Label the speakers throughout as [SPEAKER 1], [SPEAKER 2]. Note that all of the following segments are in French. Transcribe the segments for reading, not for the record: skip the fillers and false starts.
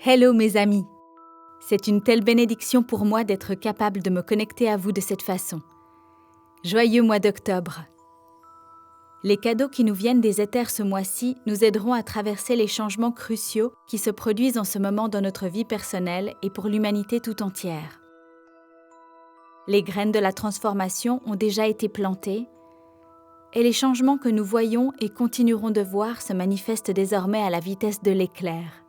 [SPEAKER 1] Hello mes amis! C'est une telle bénédiction pour moi d'être capable de me connecter à vous de cette façon. Joyeux mois d'octobre! Les cadeaux qui nous viennent des éthers ce mois-ci nous aideront à traverser les changements cruciaux qui se produisent en ce moment dans notre vie personnelle et pour l'humanité tout entière. Les graines de la transformation ont déjà été plantées et les changements que nous voyons et continuerons de voir se manifestent désormais à la vitesse de l'éclair.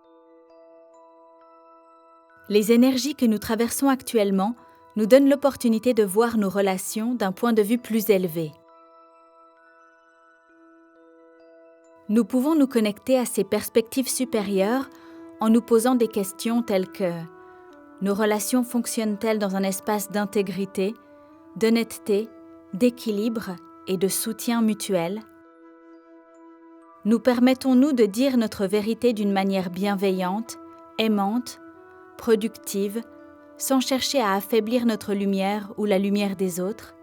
[SPEAKER 1] Les énergies que nous traversons actuellement nous donnent l'opportunité de voir nos relations d'un point de vue plus élevé. Nous pouvons nous connecter à ces perspectives supérieures en nous posant des questions telles que nos relations fonctionnent-elles dans un espace d'intégrité, d'honnêteté, d'équilibre et de soutien mutuel? Nous permettons-nous de dire notre vérité d'une manière bienveillante, aimante, productive, sans chercher à affaiblir notre lumière ou la lumière des autres?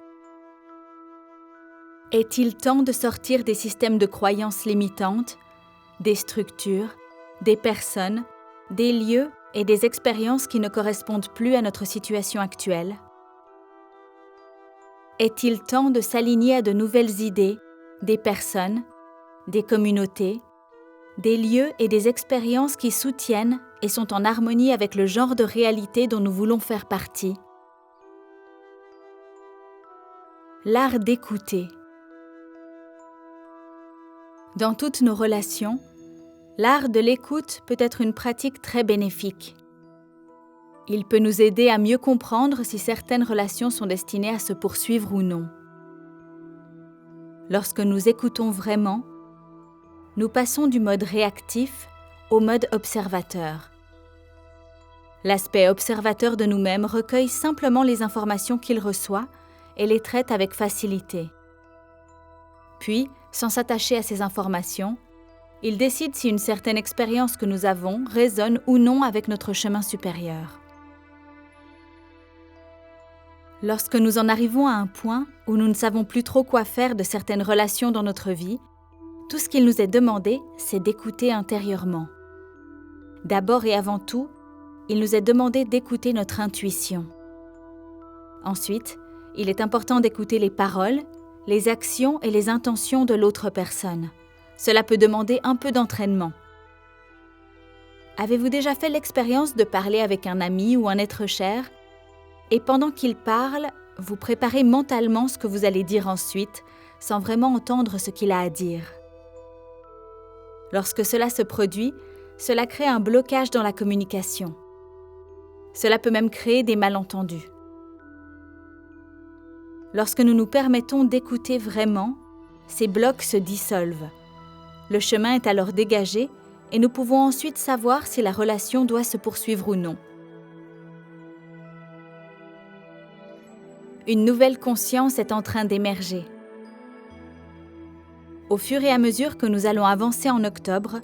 [SPEAKER 1] Est-il temps de sortir des systèmes de croyances limitantes, des structures, des personnes, des lieux et des expériences qui ne correspondent plus à notre situation actuelle? Est-il temps de s'aligner à de nouvelles idées, des personnes, des communautés, des lieux et des expériences qui soutiennent et sont en harmonie avec le genre de réalité dont nous voulons faire partie? L'art d'écouter. Dans toutes nos relations, l'art de l'écoute peut être une pratique très bénéfique. Il peut nous aider à mieux comprendre si certaines relations sont destinées à se poursuivre ou non. Lorsque nous écoutons vraiment, nous passons du mode réactif au mode observateur. L'aspect observateur de nous-mêmes recueille simplement les informations qu'il reçoit et les traite avec facilité. Puis, sans s'attacher à ces informations, il décide si une certaine expérience que nous avons résonne ou non avec notre chemin supérieur. Lorsque nous en arrivons à un point où nous ne savons plus trop quoi faire de certaines relations dans notre vie, tout ce qu'il nous est demandé, c'est d'écouter intérieurement. D'abord et avant tout, il nous est demandé d'écouter notre intuition. Ensuite, il est important d'écouter les paroles, les actions et les intentions de l'autre personne. Cela peut demander un peu d'entraînement. Avez-vous déjà fait l'expérience de parler avec un ami ou un être cher, et pendant qu'il parle, vous préparez mentalement ce que vous allez dire ensuite, sans vraiment entendre ce qu'il a à dire? Lorsque cela se produit, cela crée un blocage dans la communication. Cela peut même créer des malentendus. Lorsque nous nous permettons d'écouter vraiment, ces blocs se dissolvent. Le chemin est alors dégagé et nous pouvons ensuite savoir si la relation doit se poursuivre ou non. Une nouvelle conscience est en train d'émerger. Au fur et à mesure que nous allons avancer en octobre,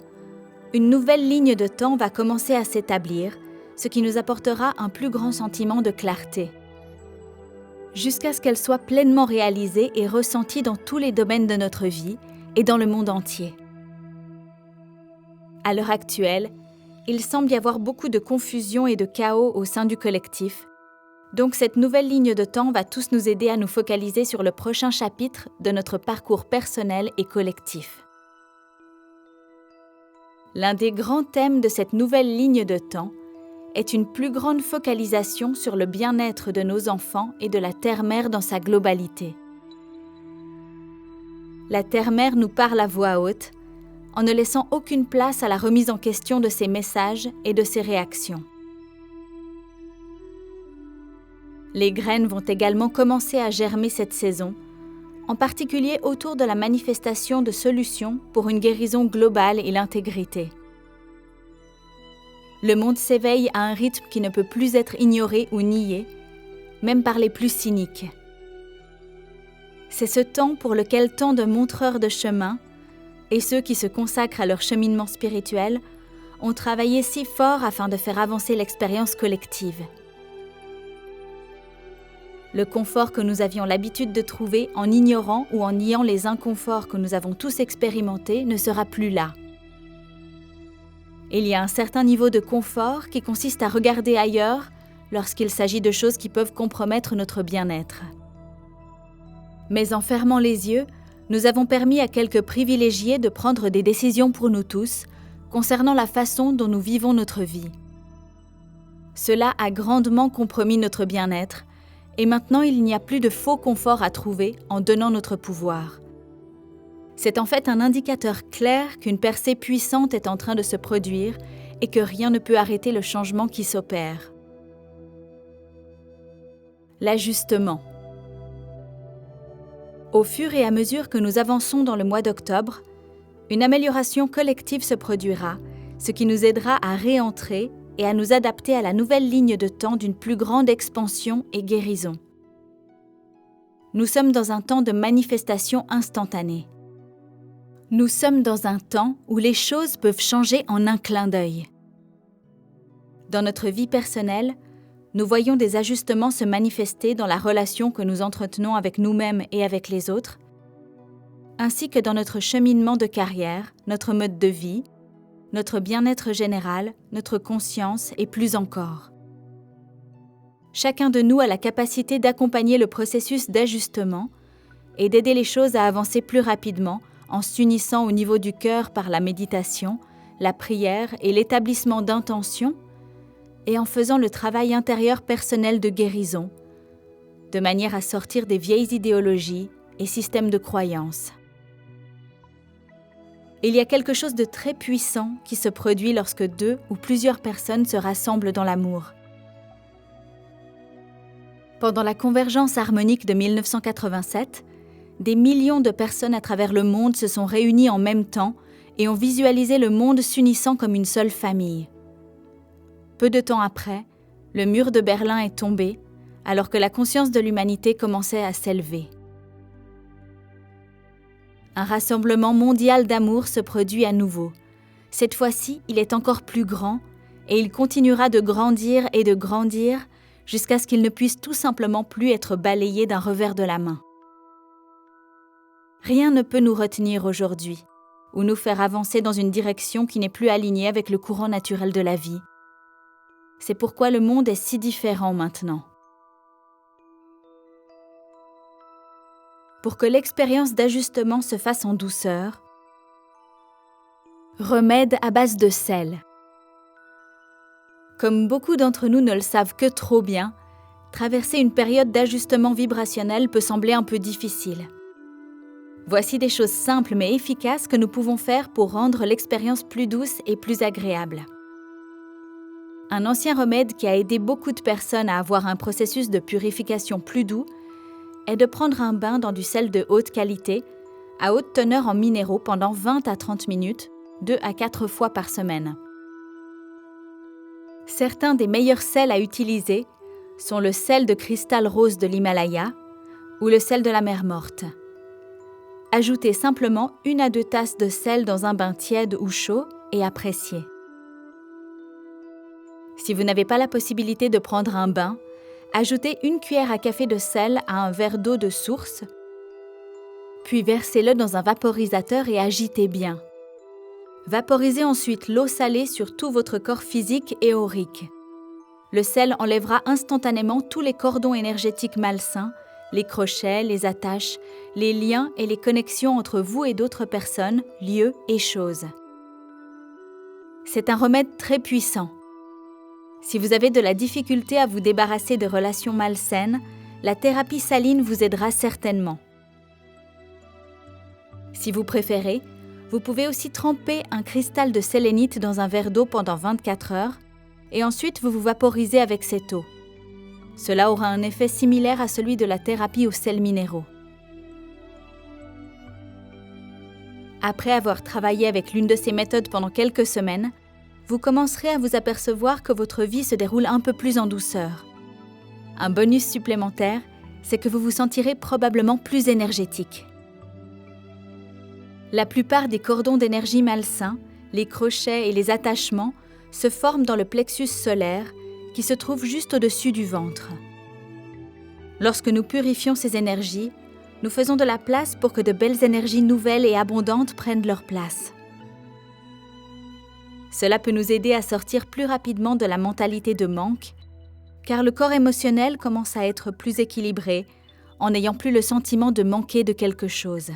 [SPEAKER 1] une nouvelle ligne de temps va commencer à s'établir, ce qui nous apportera un plus grand sentiment de clarté, jusqu'à ce qu'elle soit pleinement réalisée et ressentie dans tous les domaines de notre vie et dans le monde entier. À l'heure actuelle, il semble y avoir beaucoup de confusion et de chaos au sein du collectif, donc cette nouvelle ligne de temps va tous nous aider à nous focaliser sur le prochain chapitre de notre parcours personnel et collectif. L'un des grands thèmes de cette nouvelle ligne de temps est une plus grande focalisation sur le bien-être de nos enfants et de la Terre-Mère dans sa globalité. La Terre-Mère nous parle à voix haute, en ne laissant aucune place à la remise en question de ses messages et de ses réactions. Les graines vont également commencer à germer cette saison, en particulier autour de la manifestation de solutions pour une guérison globale et l'intégrité. Le monde s'éveille à un rythme qui ne peut plus être ignoré ou nié, même par les plus cyniques. C'est ce temps pour lequel tant de montreurs de chemin, et ceux qui se consacrent à leur cheminement spirituel, ont travaillé si fort afin de faire avancer l'expérience collective. Le confort que nous avions l'habitude de trouver en ignorant ou en niant les inconforts que nous avons tous expérimentés ne sera plus là. Il y a un certain niveau de confort qui consiste à regarder ailleurs lorsqu'il s'agit de choses qui peuvent compromettre notre bien-être. Mais en fermant les yeux, nous avons permis à quelques privilégiés de prendre des décisions pour nous tous concernant la façon dont nous vivons notre vie. Cela a grandement compromis notre bien-être et maintenant il n'y a plus de faux confort à trouver en donnant notre pouvoir. C'est en fait un indicateur clair qu'une percée puissante est en train de se produire et que rien ne peut arrêter le changement qui s'opère. L'ajustement. Au fur et à mesure que nous avançons dans le mois d'octobre, une amélioration collective se produira, ce qui nous aidera à réentrer et à nous adapter à la nouvelle ligne de temps d'une plus grande expansion et guérison. Nous sommes dans un temps de manifestation instantanée. Nous sommes dans un temps où les choses peuvent changer en un clin d'œil. Dans notre vie personnelle, nous voyons des ajustements se manifester dans la relation que nous entretenons avec nous-mêmes et avec les autres, ainsi que dans notre cheminement de carrière, notre mode de vie, notre bien-être général, notre conscience et plus encore. Chacun de nous a la capacité d'accompagner le processus d'ajustement et d'aider les choses à avancer plus rapidement en s'unissant au niveau du cœur par la méditation, la prière et l'établissement d'intentions, et en faisant le travail intérieur personnel de guérison, de manière à sortir des vieilles idéologies et systèmes de croyances. Il y a quelque chose de très puissant qui se produit lorsque 2 ou plusieurs personnes se rassemblent dans l'amour. Pendant la convergence harmonique de 1987, des millions de personnes à travers le monde se sont réunies en même temps et ont visualisé le monde s'unissant comme une seule famille. Peu de temps après, le mur de Berlin est tombé, alors que la conscience de l'humanité commençait à s'élever. Un rassemblement mondial d'amour se produit à nouveau. Cette fois-ci, il est encore plus grand et il continuera de grandir jusqu'à ce qu'il ne puisse tout simplement plus être balayé d'un revers de la main. Rien ne peut nous retenir aujourd'hui ou nous faire avancer dans une direction qui n'est plus alignée avec le courant naturel de la vie. C'est pourquoi le monde est si différent maintenant. Pour que l'expérience d'ajustement se fasse en douceur, remède à base de sel. Comme beaucoup d'entre nous ne le savent que trop bien, traverser une période d'ajustement vibrationnel peut sembler un peu difficile. Voici des choses simples mais efficaces que nous pouvons faire pour rendre l'expérience plus douce et plus agréable. Un ancien remède qui a aidé beaucoup de personnes à avoir un processus de purification plus doux est de prendre un bain dans du sel de haute qualité, à haute teneur en minéraux pendant 20 à 30 minutes, 2 à 4 fois par semaine. Certains des meilleurs sels à utiliser sont le sel de cristal rose de l'Himalaya ou le sel de la mer Morte. Ajoutez simplement 1 à 2 tasses de sel dans un bain tiède ou chaud et appréciez. Si vous n'avez pas la possibilité de prendre un bain, ajoutez 1 cuillère à café de sel à un verre d'eau de source, puis versez-le dans un vaporisateur et agitez bien. Vaporisez ensuite l'eau salée sur tout votre corps physique et aurique. Le sel enlèvera instantanément tous les cordons énergétiques malsains, les crochets, les attaches, les liens et les connexions entre vous et d'autres personnes, lieux et choses. C'est un remède très puissant. Si vous avez de la difficulté à vous débarrasser de relations malsaines, la thérapie saline vous aidera certainement. Si vous préférez, vous pouvez aussi tremper un cristal de sélénite dans un verre d'eau pendant 24 heures et ensuite vous vaporisez avec cette eau. Cela aura un effet similaire à celui de la thérapie aux sels minéraux. Après avoir travaillé avec l'une de ces méthodes pendant quelques semaines, vous commencerez à vous apercevoir que votre vie se déroule un peu plus en douceur. Un bonus supplémentaire, c'est que vous vous sentirez probablement plus énergétique. La plupart des cordons d'énergie malsains, les crochets et les attachements se forment dans le plexus solaire qui se trouve juste au-dessus du ventre. Lorsque nous purifions ces énergies, nous faisons de la place pour que de belles énergies nouvelles et abondantes prennent leur place. Cela peut nous aider à sortir plus rapidement de la mentalité de manque, car le corps émotionnel commence à être plus équilibré en n'ayant plus le sentiment de manquer de quelque chose.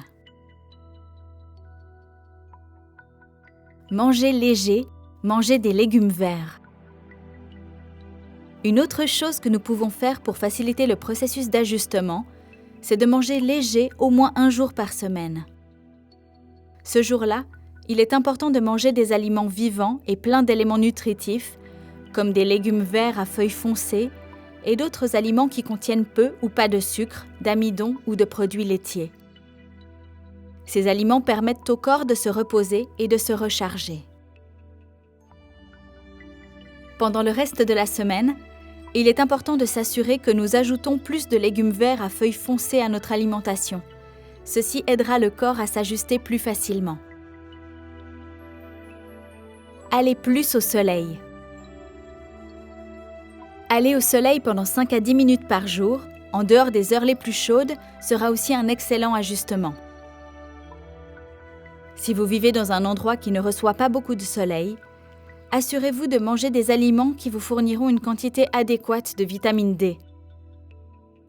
[SPEAKER 1] Manger léger, manger des légumes verts. Une autre chose que nous pouvons faire pour faciliter le processus d'ajustement, c'est de manger léger au moins 1 jour par semaine. Ce jour-là, il est important de manger des aliments vivants et pleins d'éléments nutritifs, comme des légumes verts à feuilles foncées et d'autres aliments qui contiennent peu ou pas de sucre, d'amidon ou de produits laitiers. Ces aliments permettent au corps de se reposer et de se recharger. Pendant le reste de la semaine, il est important de s'assurer que nous ajoutons plus de légumes verts à feuilles foncées à notre alimentation. Ceci aidera le corps à s'ajuster plus facilement. Allez plus au soleil. Aller au soleil pendant 5 à 10 minutes par jour, en dehors des heures les plus chaudes, sera aussi un excellent ajustement. Si vous vivez dans un endroit qui ne reçoit pas beaucoup de soleil, assurez-vous de manger des aliments qui vous fourniront une quantité adéquate de vitamine D.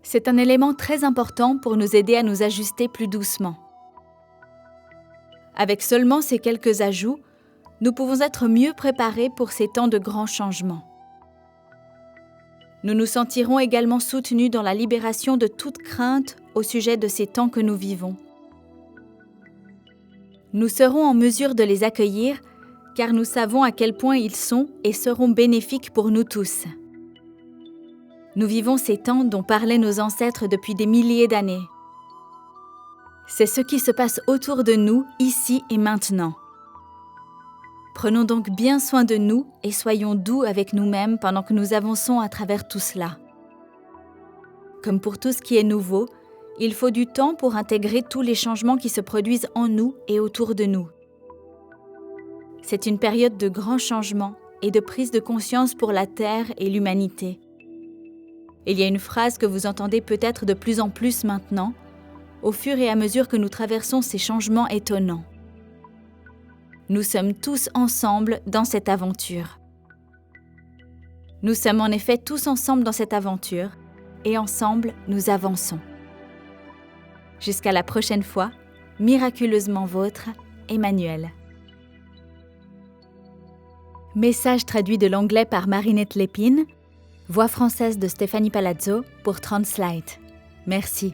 [SPEAKER 1] C'est un élément très important pour nous aider à nous ajuster plus doucement. Avec seulement ces quelques ajouts, nous pouvons être mieux préparés pour ces temps de grands changements. Nous nous sentirons également soutenus dans la libération de toute crainte au sujet de ces temps que nous vivons. Nous serons en mesure de les accueillir car nous savons à quel point ils sont et seront bénéfiques pour nous tous. Nous vivons ces temps dont parlaient nos ancêtres depuis des milliers d'années. C'est ce qui se passe autour de nous, ici et maintenant. Prenons donc bien soin de nous et soyons doux avec nous-mêmes pendant que nous avançons à travers tout cela. Comme pour tout ce qui est nouveau, il faut du temps pour intégrer tous les changements qui se produisent en nous et autour de nous. C'est une période de grands changements et de prise de conscience pour la Terre et l'humanité. Il y a une phrase que vous entendez peut-être de plus en plus maintenant, au fur et à mesure que nous traversons ces changements étonnants. Nous sommes tous ensemble dans cette aventure. Nous sommes en effet tous ensemble dans cette aventure et ensemble nous avançons. Jusqu'à la prochaine fois, miraculeusement vôtre, Emmanuel. Message traduit de l'anglais par Marinette Lépine, voix française de Stéphanie Palazzo pour Translate. Merci.